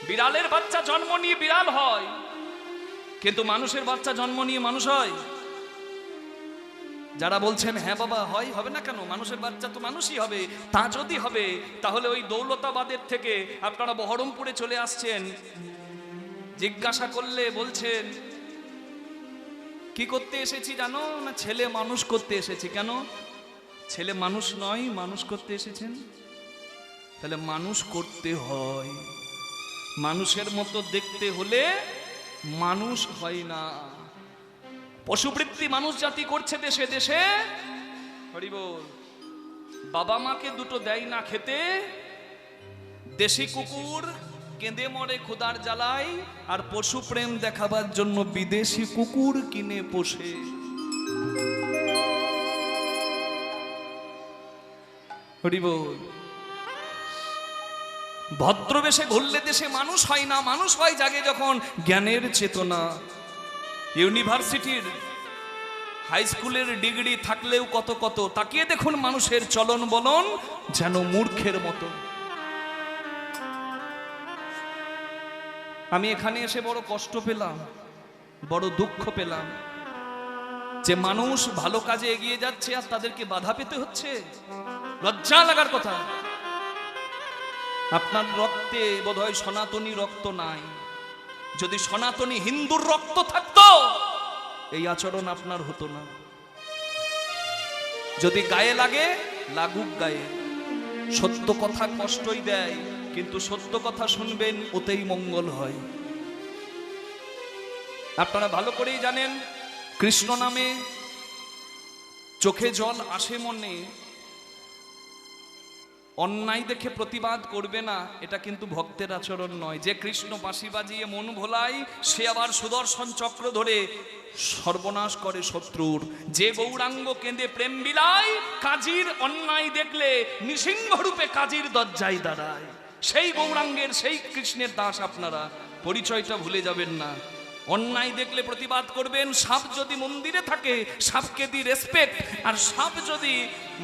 বিড়ালের বাচ্চা জন্ম নিয়ে বিড়াল হয়, কিন্তু মানুষের বাচ্চা জন্ম নিয়ে মানুষ হয়? যারা বলছেন হ্যাঁ বাবা হয়, হবে না কেন, মানুষের বাচ্চা তো মানুষই হবে, তা যদি হবে তাহলে ওই দৌলতাবাদের থেকে আপনারা বহরমপুরে চলে আসছেন, জিজ্ঞাসা করলে বলছেন কি করতে এসেছি জানো না? ছেলে মানুষ করতে এসেছি। কেন? ছেলে মানুষ নয়, মানুষ করতে এসেছেন? তাহলে মানুষ করতে হয়। মানুষের মতো দেখতে হলে মানুষ হয় না। পশুবৃত্তি মানুষ জাতি করছে দেশে দেশে। হরি বল। বাবা মাকে দুটো দেয় না খেতে, দেশি কুকুর কেঁদে মরে ক্ষুধার জ্বালায়, আর পশু প্রেম দেখাবার জন্য বিদেশি কুকুর কিনে পোষে। হরি বল। ভদ্রবেশে ঘুরলে দেশে মানুষ হয় না, মানুষ হয় জাগে যখন জ্ঞানের চেতনা। ইউনিভার্সিটির হাই স্কুলের ডিগ্রি থাকলেও কত কত, তাকিয়ে দেখুন মানুষের চলন বলন যেন মূর্খের মতো। আমি এখানে এসে বড় কষ্ট পেলাম, বড় দুঃখ পেলাম যে মানুষ ভালো কাজে এগিয়ে যাচ্ছে আর তাদেরকে বাধা পেতে হচ্ছে। লজ্জা লাগার কথা। আপনার রক্তে বোধহয় সনাতনী রক্ত নাই। যদি সনাতনী হিন্দুর রক্ত থাকতো এই আচরণ আপনার হতো না। যদি গায়ে লাগে লাগুক গায়ে। সত্য কথা কষ্টই দেয়, কিন্তু সত্য কথা শুনবেন ওতেই মঙ্গল হয়। আপনারা ভালো করেই জানেন কৃষ্ণ নামে চোখে জল আসে মনে, অন্যায় দেখে প্রতিবাদ করবে না, এটা কিন্তু ভক্তের আচরণ নয়। যে কৃষ্ণ বাঁশি বাজিয়ে মন ভোলায় সে আবার সুদর্শন চক্র ধরে সর্বনাশ করে শত্রুর। যে গৌরাঙ্গ কেঁদে প্রেম বিলায়, কাজীর অন্যায় দেখলে নৃসিংহ রূপে কাজীর দরজায় দাঁড়ায়। সেই গৌরাঙ্গের, সেই কৃষ্ণের দাস আপনারা, পরিচয়টা ভুলে যাবেন না। অন্যায় দেখলে প্রতিবাদ করবেন। সাপ যদি মন্দিরে থাকে সাপকে দি রেসপেক্ট, আর সাপ যদি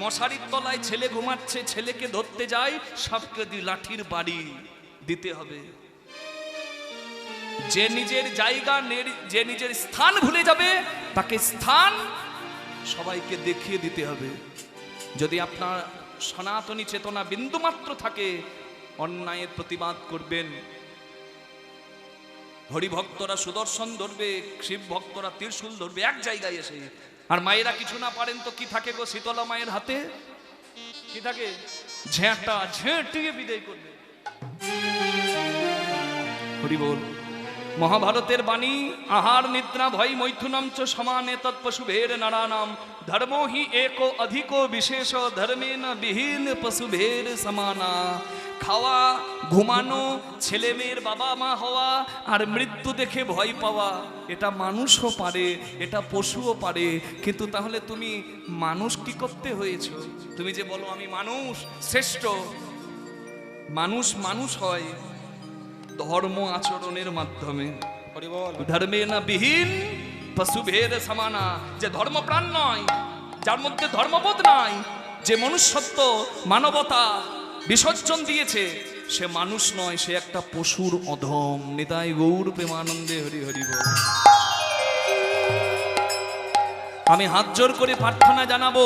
মশারির তলায় ছেলে ঘুমাচ্ছে ছেলেকে ধরতে যায় সাপকে দি লাঠির বাড়ি দিতে হবে। যে নিজের জায়গা, যে নিজের স্থান ভুলে যাবে তাকে স্থান সবাইকে দেখিয়ে দিতে হবে। যদি আপনার সনাতনী চেতনা বিন্দুমাত্র থাকে অন্যায়ের প্রতিবাদ করবেন। হরিভক্তরা সুদর্শন ধরবে, শিব ভক্তরা ত্রিশূল ধরবে এক জায়গায় এসে। আর মায়েরা কিছু না পারেন তো কি থাকে গো শীতলা মায়ের হাতে? কি থাকে? ঝেঁটা ঝেঁটিয়ে বিদায় করবে। হরি বল। মহাভারতের বাণী, আহার নিদ্রা ভয় মৈথুনম চ সমানে তৎপশুভের নারানাম ধর্মো হি একো অধিকো বিশেষ ধর্মেন বিহীন পশুভের সমানা। খাওয়া, ঘুমানো, ছেলে মেয়ের বাবা মা হওয়া আর মৃত্যু দেখে ভয় পাওয়া, এটা মানুষও পারে, এটা পশুও পারে। কিন্তু তাহলে তুমি মানুষ কি করতে হয়েছো? তুমি যে বলো আমি মানুষ শ্রেষ্ঠ, মানুষ মানুষ হয় ধর্ম আচরণের মাধ্যমে। ধর্মে না বিহীন পশুভের সমানা। যে ধর্মপ্রাণ নয়, যার মধ্যে ধর্মবোধ নাই, যে মনুষ্যত্ব মানবতা বিসর্জন দিয়েছে, সে মানুষ নয়, সে একটা পশুর অধম। নিতাই গৌর প্রেমানন্দে হরি হরি বল। আমি হাত জোর করে প্রার্থনা জানাবো,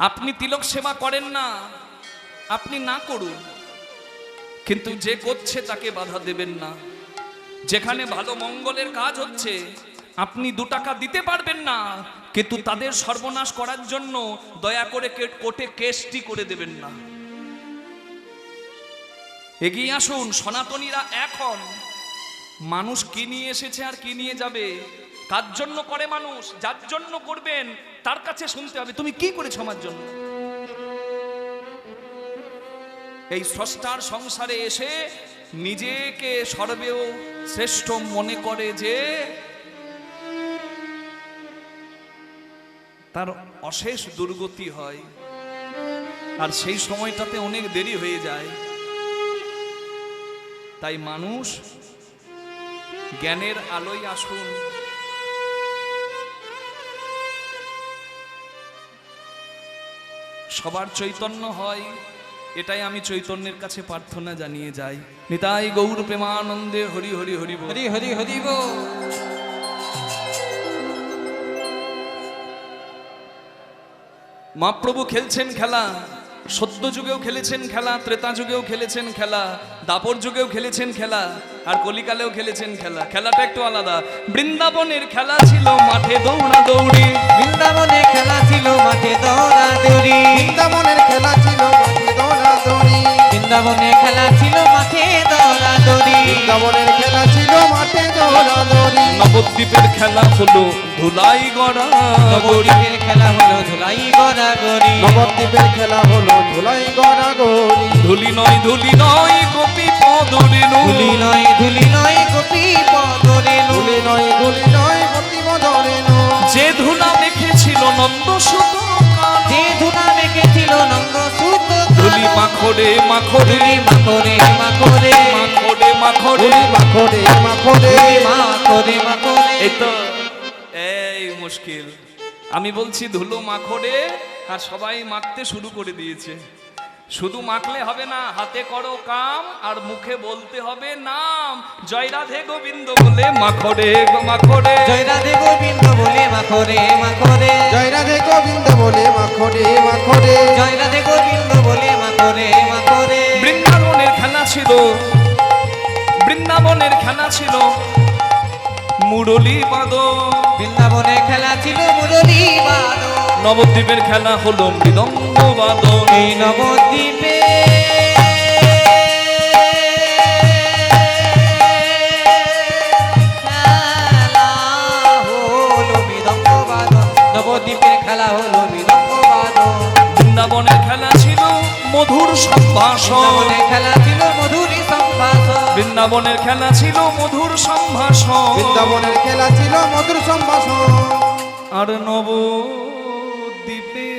আপনি তিলক সেবা করেন না, আপনি না করুন, কিন্তু যে করছে তাকে বাধা দেবেন না। যেখানে ভালো মঙ্গলের কাজ হচ্ছে আপনি 2 টাকা দিতে পারবেন না, কিন্তু তাদের সর্বনাশ করার জন্য দয়া করে কোর্টে কেসটি করে দেবেন না। এগিয়ে আসুন সনাতনীরা। এখন মানুষ কি নিয়ে এসেছে আর কি নিয়ে যাবে, কার জন্য করে মানুষ, যার জন্য করবেন তার কাছে শুনতে হবে তুমি কি করেছো আমার জন্য। এই স্রষ্টার সংসারে এসে নিজেকে সর্বেও শ্রেষ্ঠ মনে করে যে তার অশেষ দুর্গতি হয়, আর সেই সময়টাতে অনেক দেরি হয়ে যায়। তাই মানুষ জ্ঞানের আলোয় আসুন। সবার চৈতন্য হয়, এটাই আমি চৈতন্যের কাছে প্রার্থনা জানিয়ে যাই। নিতাই গৌর প্রেমানন্দে হরি হরি হরি বল। হরি হরি হরি বল। মহাপ্রভু খেলছেন খেলা, সত্য যুগেও খেলেছেন খেলা, ত্রেতা যুগেও খেলেছেন খেলা, দাপর যুগেও খেলেছেন খেলা, আর কলিকালেও খেলেছেন খেলা। খেলাটা একটু আলাদা। বৃন্দাবনের খেলা ছিল মাঠে দৌড়া দৌড়ি, বৃন্দাবনে খেলা ছিল মাঠে দৌড়া দৌড়ি, বৃন্দাবনের খেলা ছিল মাঠে দৌড়া দৌড়ি, বৃন্দাবনে খেলা ছিল মাঠে দৌড়া দৌড়ি, বৃন্দাবনের খেলা ছিল মাঠে দৌড়া দৌড়াদৌড়ি নবদ্বীপের খেলা হলো ধুলাই গড়া গড়ি নবদ্বীপের খেলা হলো ধুলাই গড়াগড়ি নবদ্বীপের খেলা হলো ধুলাই গড়াগড়ি ধুলি নয় গোপী পদরেণু ধুলি নয় গোপী পদরেণু ধুলি নয় প্রতিম ধরেনু যে ধুলা মেখেছিল নন্দ সুত যে ধুলা মেখেছিল নন্দ সুত ধুলি মাখরে ধুলি মাখরে মাখরে মাখরে ধুলি মাখরে মাখরে মাখরে মাখরে এই তো এই মুশকিল আমি বলছি ধুলো মাখরে আর সবাই মাখতে শুরু করে দিয়েছে শুধু মাখলে হবে না হাতে করো কাম আর মুখে বলতে হবে নাম জয় রাধে গোবিন্দ বলে মাখরে গো মাখরে জয় রাধে গোবিন্দ বলে মাখরে মাখরে জয় রাধে গোবিন্দ বলে মাখরে মাখরে জয় রাধে গোবিন্দ বলে মাখরে মাখরে বৃন্দাবনের খেলা ছিল মুরলী বাদন বৃন্দাবনে খেলা ছিল মুরলী বাদন নবদ্বীপের খেলা হলো মৃদঙ্গ বাদন এই নবদ্বীপে খেলা হলো মৃদঙ্গ বাদন নবদ্বীপের খেলা হলো মৃদঙ্গ বাদন বৃন্দাবনের খেলা ছিল মধুর সম্ভাষণ বৃন্দাবনে খেলা ছিল মধুরী সম্ভাষণ বৃন্দাবনের খেলা ছিল মধুর সম্ভাষণ বৃন্দাবনের খেলা ছিল মধুর সম্ভাষণ আর নবদ্বীপে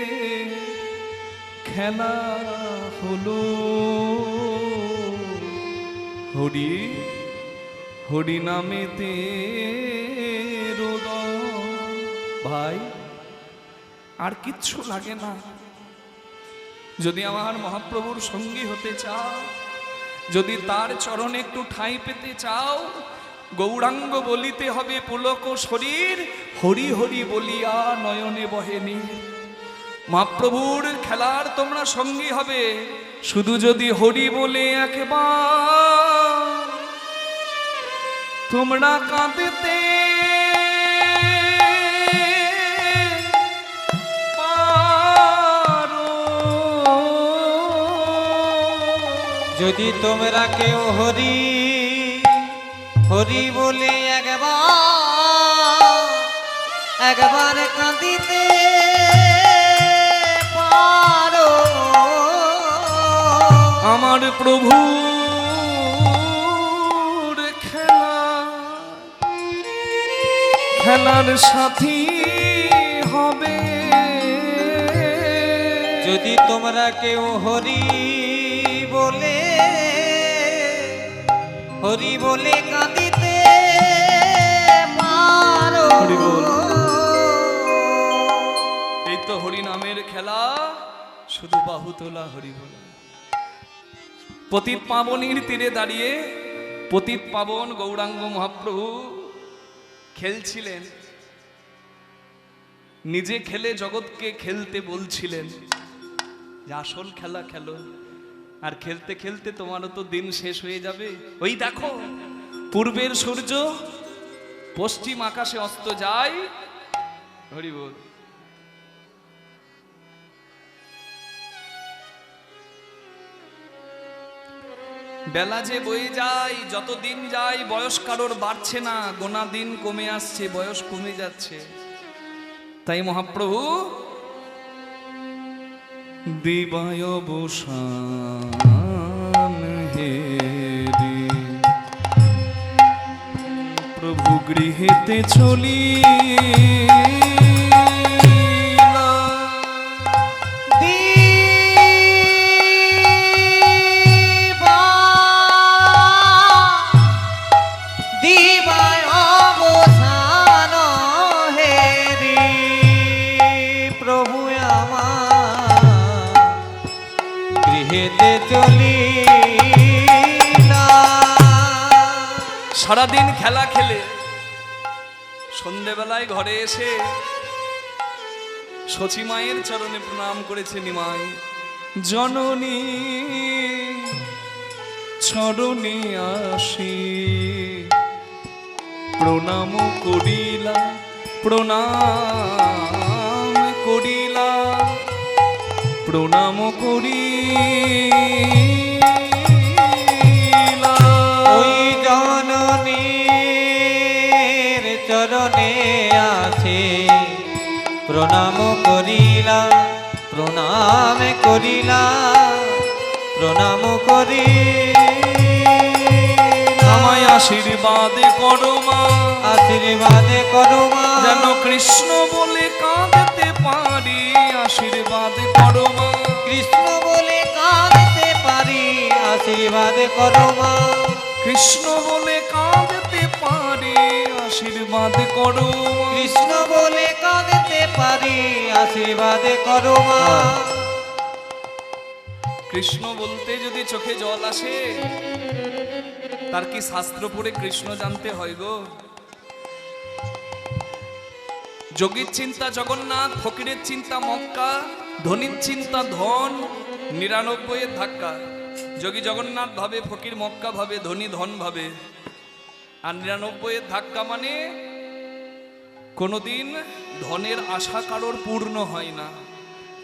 খেলা হলো হরি নামেতে ভাই আর কিচ্ছু লাগে না যদি আমার মহাপ্রভুর সঙ্গী হতে চাও যদি তার চরণে একটু ঠাঁই পেতে চাও গৌরাঙ্গ বলিতে হবে পুলক শরীর হরি হরি বলিয়া নয়নে বহেনি মহাপ্রভুর খেলার তোমরা সঙ্গী হবে শুধু যদি হরি বলে একবার তোমরা কাঁদতে যদি তোমরা কেউ হরি হরি বলে একবার কাঁদিতে পারো আমার প্রভুর খেলার সাথী হবে যদি তোমরা কেউ হরি বলে কাঁদিতে পারো হরি বল। এই তো হরি নামের খেলা শুধু বাহু তোলা হরি বল পতিত পাবনীর তীরে দাঁড়িয়ে পতিত পাবন গৌরাঙ্গ মহাপ্রভু খেলছিলেন নিজে খেলে জগৎকে খেলতে বলছিলেন যে আসল খেলা খেলো আর খেলতে খেলতে তোমারও তো দিন শেষ হয়ে যাবে ওই দেখো পূর্বের সূর্য পশ্চিম আকাশে অস্ত যায় হরি বল বেলা যে বয়ে যায় যত দিন যায় বয়স কারোর বাড়ছে না গোনা দিন কমে আসছে বয়স কমে যাচ্ছে তাই মহাপ্রভু দিবায় অবসান হেরি প্রভু গৃহেতে চলি সারাদিন খেলা খেলে সন্ধেবেলায় ঘরে এসে শচী মায়ের চরণে প্রণাম করেছে নিমাই জননী চরণে আসি প্রণাম করিলা প্রণাম করিলা প্রণাম করি নাম করিলাম প্রণাম করি আমায় আশীর্বাদ করো মা, আশীর্বাদ করো মা যেন কৃষ্ণ বলে কাঁদতে পারি, আশীর্বাদ করো মা। কৃষ্ণ বলে কাঁদতে পারি আশীর্বাদ করো মা কৃষ্ণ বলে কাঁদতে পারি, আশীর্বাদ করো মা। কৃষ্ণ বলে কাঁদতে পারি আশীর্বাদ করো মা কৃষ্ণ বলতে যদি চোখে জল আসে, তার কি শাস্ত্র পড়ে কৃষ্ণ জানতে হয় গো? যোগীর চিন্তা জগন্নাথ, ফকিরের চিন্তা মক্কা, ধনীর চিন্তা ধন, ৯৯ এর ধাক্কা। যোগী জগন্নাথ ভাবে, ফকির মক্কা ভাবে, ধনী ধন ভাবে। আর ৯৯ এর ধাক্কা মানে কোনোদিন ধনের আশা কারোর পূর্ণ হয় না।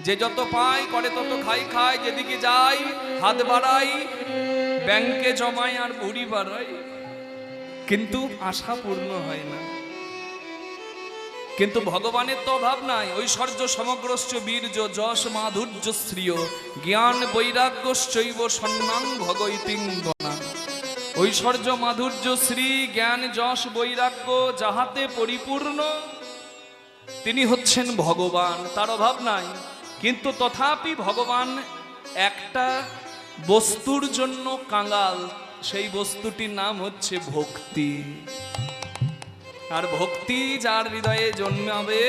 যে যত পায় করে তত খায়, যেদিকে যাই হাত বাড়াই, ব্যাংকে জমাই আর বুড়ি বাড়াই, কিন্তু আশা পূর্ণ হয় না। কিন্তু ভগবানের তো অভাব নাই। ঐশ্বর্য সমগ্রশ্চ বীর্য যশ মাধুর্য শ্রিয় জ্ঞান বৈরাগ্যশ্চৈব সন্নাং ভগৈতিঙ্গনা। ঐশ্বর্য মাধুর্য শ্রী জ্ঞান যশ বৈরাগ্য যাহাতে পরিপূর্ণ, তিনি হচ্ছেন ভগবান, তার অভাব নাই। কিন্তু তথাপি ভগবান একটা বস্তুর জন্য কাঙাল, সেই বস্তুটির নাম হচ্ছে ভক্তি। আর ভক্তি যার হৃদয়ে জন্মাবে,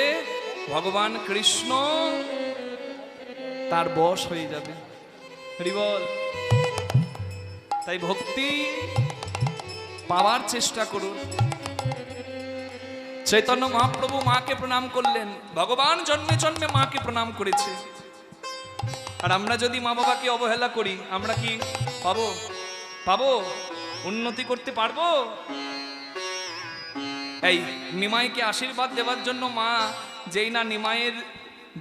ভগবান কৃষ্ণ তার বশ হয়ে যাবে। হরি বল। তাই ভক্তি পাওয়ার চেষ্টা করুন। চৈতন্য মহাপ্রভু মাকে প্রণাম করলেন, ভগবান জন্মে জন্মে মাকে প্রণাম করেছে। আর আমরা যদি মা বাবাকে অবহেলা করি, আমরা কি পাবো? উন্নতি করতে পারবো? এই নিমাইকে আশীর্বাদ দেওয়ার জন্য মা যেই না নিমাইয়ের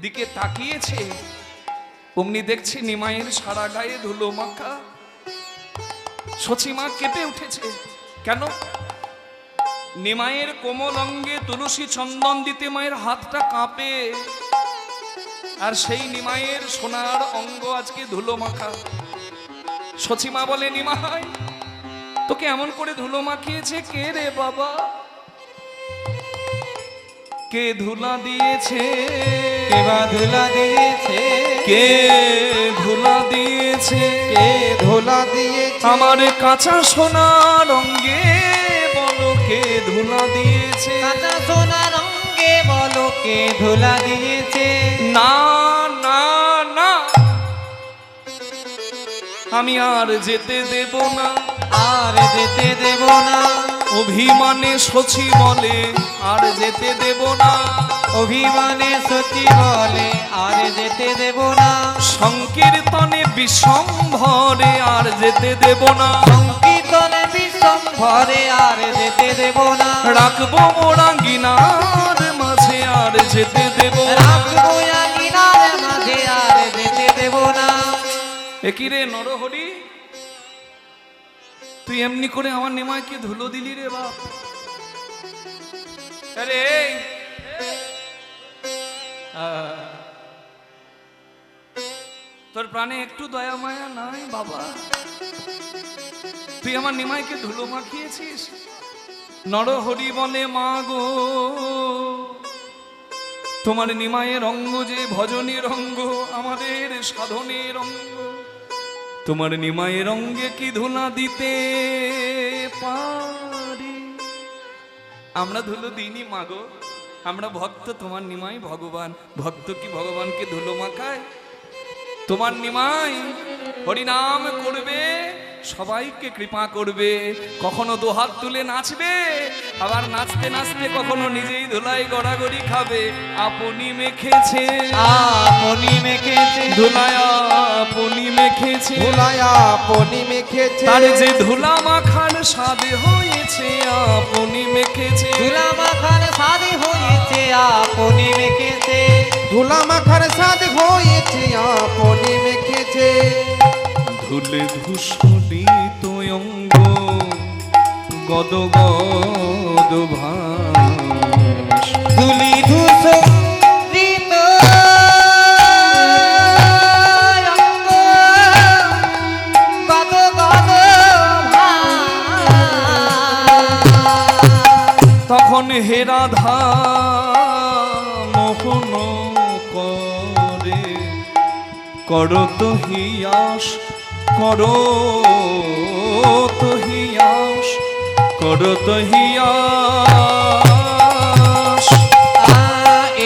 দিকে তাকিয়েছে, অমনি দেখছি নিমাইয়ের সারা গায়ে ধুলো মাখা। সচিমা কেঁপে উঠেছে। কেন? নিমাইয়ের কোমল অঙ্গে তুলসী চন্দন দিতে মায়ের হাতটা কাঁপে, আর সেই নিমাইয়ের সোনার অঙ্গ আজকে ধুলো মাখা। সচিমা বলে, নিমাই তোকে এমন করে ধুলো মাখিয়েছে কে রে বাবা? কে ধুলা দিয়েছে? কে বা ধুলা দিয়েছে? কে ধুলা দিয়েছে? কে ধুলা দিয়েছে? আমার কাঁচা সোনার অঙ্গে বলো কে ধুলা দিয়েছে? কাঁচা সোনার রঙে বলো কে ধুলা দিয়েছে? না না না, আমি আর যেতে দেব না, আর যেতে দেব না। অভিমানে সচি বলে আর যেতে দেব না, অভিমানে সত্যি বলে আর যেতে দেব না। সংকীর্তনে বিশ্বম্ভরে আর যেতে দেব না, সংকীর্তনে বিশ্বম্ভরে আর যেতে দেব না। রাখবো মোরাঙ্গিনার মাঝে আর যেতে দেব না। রাখবো আঙিনার মাঝে আর যেতে দেব না। একই রে নরহরি, তুই এমনি করে আমার নিমাইকে ধুলো দিলি রে বাপ। আরে তোর প্রাণে একটু দয়া মায়া নাই বাবা? তুই আমার নিমাইকে ধুলো মাখিয়েছিস। নরহরি বলে, মা গো তোমার নিমাইয়ের অঙ্গ যে ভজনের অঙ্গ, আমাদের সাধনের অঙ্গ, তোমার নিমাইয়ের অঙ্গে কি ধুলা দিতে পারি? আমরা ধুলো দিইনি মাগো, আমরা ভক্ত, তোমার নিমাই ভগবান। ভক্ত কি ভগবানকে ধুলো মাখায়? তোমার নিমাই হরিনাম করবে, সবাইকে কৃপা করবে, কখনো দুহাত তুলে নাচবে, আবার নাচতে নাচতে কখনো নিজেই ধুলাই গড়াগড়ি খাবে। আপনি মেখেছে, আপনি মেখেছে, ধুলায় আপনি মেখেছে, ধুলায়া পনি মেখেছে। তার যে ধুলা মাখার স্বাদ হয়েছে আপনি মেখেছে। ধুলা মাখার স্বাদ হয়েছে আপনি মেখেছে। ধুলা মাখার স্বাদ হয়েছে আপনি মেখেছে। ধুলে ধূসরিত অঙ্গ গদ গদ ভাস, ধুলি ধূসরিত করো তো হিয়াস, করো তো হিয়াস, করো তো হিয়াস।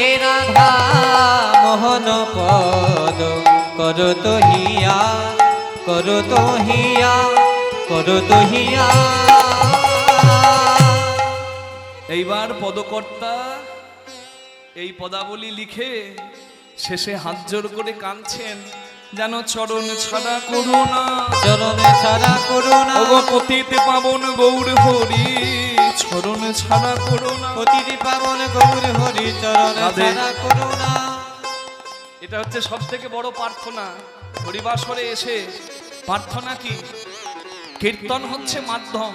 এ রাধা মোহন পদ করো তো হিয়া, করো তো হিয়া, করো তো হিয়া। এইবার পদকর্তা এই পদাবলী লিখে শেষে হাত জোর করে কাঁদছেন, যেন চরণ ছাড়া করো না, চরণ ছাড়া করো না, ওগো পতিত পাবন গৌর হরি, চরণ ছাড়া করো না। পতিত পাবন গৌর হরি, চরণ রাধে। ছাড়া করো না। এটা হচ্ছে সব থেকে বড় প্রার্থনা। হরিবাসরে এসে প্রার্থনা কি? কীর্তন হচ্ছে মাধ্যম,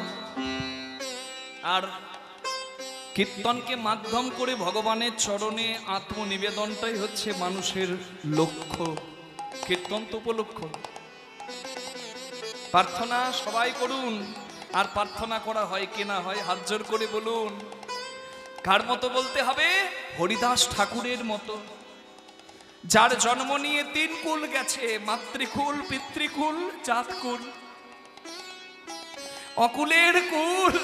আর কীর্তনকে মাধ্যম করে ভগবানের চরণে আত্মনিবেদনটাই হচ্ছে মানুষের লক্ষ্য। কীর্তন তো উপলক্ষ্য। প্রার্থনা সবাই করুন, আর প্রার্থনা করা হয় কি না হয় হাত জোর করে বলুন। কার মতো বলতে হবে? হরিদাস ঠাকুরের মতো, যার জন্ম নিয়ে 3 কুল গেছে, মাতৃকুল, পিতৃকুল, জাতকুল, অকুলের কুল।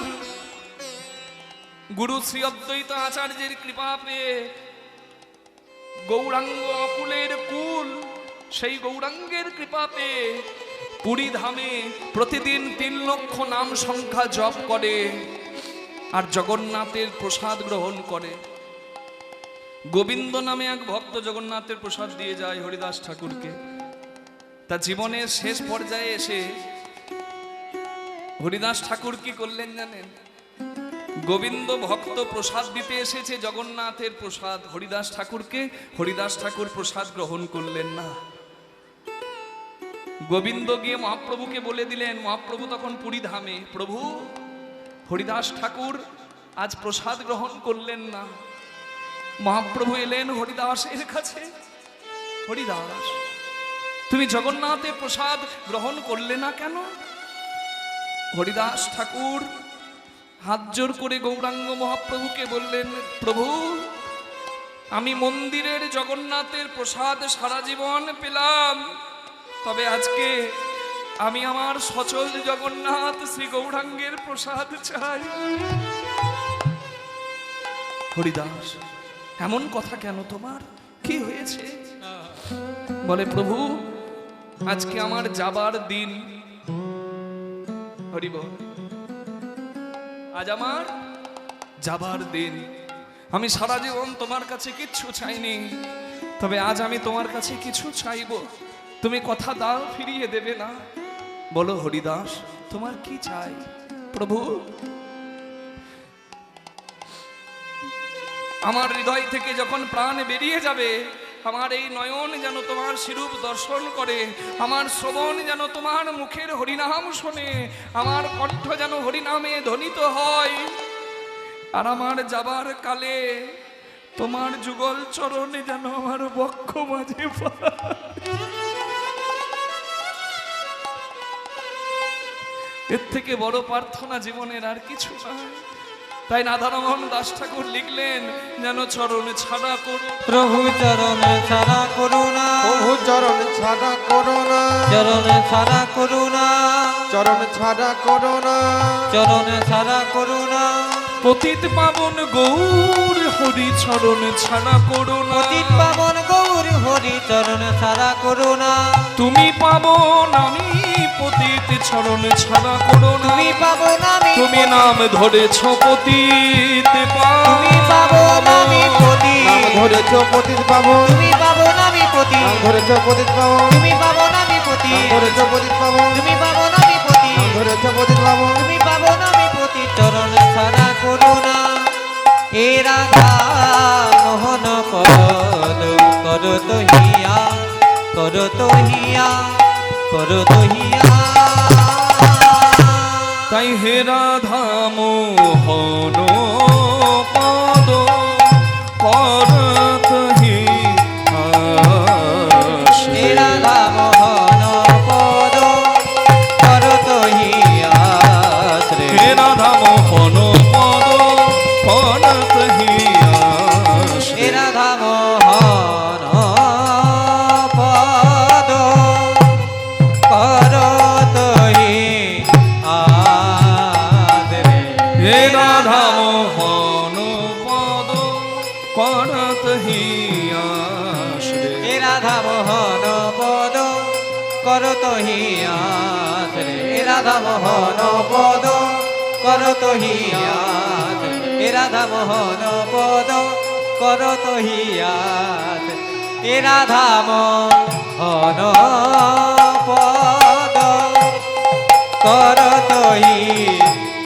গুরু শ্রী অদ্বৈত আচার্যের কৃপা পেয়ে গৌরাঙ্গ অকুলের কুল, সেই গৌরাঙ্গের কৃপা পেয়ে পুরী ধামে প্রতিদিন 3 লক্ষ নাম সংখ্যা জপ করে আর জগন্নাথের প্রসাদ গ্রহণ করে। গোবিন্দ নামে এক ভক্ত জগন্নাথের প্রসাদ দিয়ে যায় হরিদাস ঠাকুরকে। তা জীবনের শেষ পর্যায়ে এসে হরিদাস ঠাকুর কি করলেন জানেন? গোবিন্দ ভক্ত প্রসাদ দিতে এসেছে জগন্নাথের প্রসাদ হরিদাস ঠাকুরকে, হরিদাস ঠাকুর প্রসাদ গ্রহণ করলেন না। গোবিন্দ গিয়ে মহাপ্রভুকে বলে দিলেন, মহাপ্রভু তখন পুরী ধামে, প্রভু হরিদাস ঠাকুর আজ প্রসাদ গ্রহণ করলেন না। মহাপ্রভু এলেন হরিদাসের কাছে, হরিদাস তুমি জগন্নাথের প্রসাদ গ্রহণ করলে না কেন? হরিদাস ঠাকুর হাত জোর করে গৌরাঙ্গ মহাপ্রভুকে বললেন, প্রভু আমি মন্দিরের জগন্নাথের প্রসাদ সারা জীবন পেলাম, তবে আজকে আমি আমার সচল জগন্নাথ শ্রী গৌরাঙ্গের প্রসাদ চাই। হরিদাস এমন কথা কেন তোমার? কি হয়েছে? বলে, প্রভু আজকে আমার যাবার দিন। হরি বল। আজ আমার যাবার দিন। আমি সারা জীবন তোমার কাছে কিচ্ছু চাইনি, তবে আজ আমি তোমার কাছে কিছু চাইব, তুমি কথা দাও ফিরিয়ে দেবে না। বলো হরিদাস তোমার কি চাই? প্রভু আমার হৃদয় থেকে যখন প্রাণ বেরিয়ে যাবে, আমার এই নয়ন যেন তোমার শিরূপ দর্শন করে, আমার শ্রবণ যেন তোমার মুখের হরিনাম শোনে, আমার কণ্ঠ যেন হরিনামে ধ্বনিত হয়, আর আমার যাবার কালে তোমার যুগল চরণে যেন আমার বক্ষ মাঝে পায়। এর থেকে বড় প্রার্থনা জীবনের আর কিছু নয়। তাই রাধারমণ দাস ঠাকুর লিখলেন, যেন চরণ ছাড়া করো, প্রভু চরণ ছাড়া করুণা, প্রভু চরণ ছাড়া করো না, চরণ ছাড়া করুণা, চরণ ছাড়া করো না, চরণ ছাড়া করুণা। পতিত পাবন গৌর হরি চরণ ছাড়া করো না, পতিত পাবন গৌর হরি চরণ ছাড়া করুণা। তুমি পাবন আমি পতিত চরণ ছাড়া করো না, তুমি পাবন আমি, তুমি নাম ধরেছ পতিত তুমি পাবন আমি পতি, নাম ধরেছ পতিত পাবন, তুমি পাবন আমি পতি, নাম ধরেছ পতিত পাবন, তুমি পাবন আমি পতি, নাম ধরেছ পতিত পাবন, তুমি পাবন আমি পতি, নাম ধরেছ পতিত পাবন। তুমি পাবন আমি পতি, চরণ ছাড়া করুণা। এ রাধা মোহন পদ করো তো হিয়া, করো তো হিয়া, করো তো হিয়া। তাই হে রাধা মোহন পদ করত হিয়াস। হে রাধা মোহন পদ করো তো হিয়াস রে। হে রাধা মোহন পদ করত হিয়াস। হে রাধা মোহন পদ করত হিয়াস রে। হে রাধা মোহন পদ করত হিয়াস রে। হে রাধা মোহন পদ করত হিয়াস রে। হে রাধা মোহন পদ করত হিয়াস রে। হে রাধা মোহন পদ করত হিয়াস রে। হে রাধা মোহন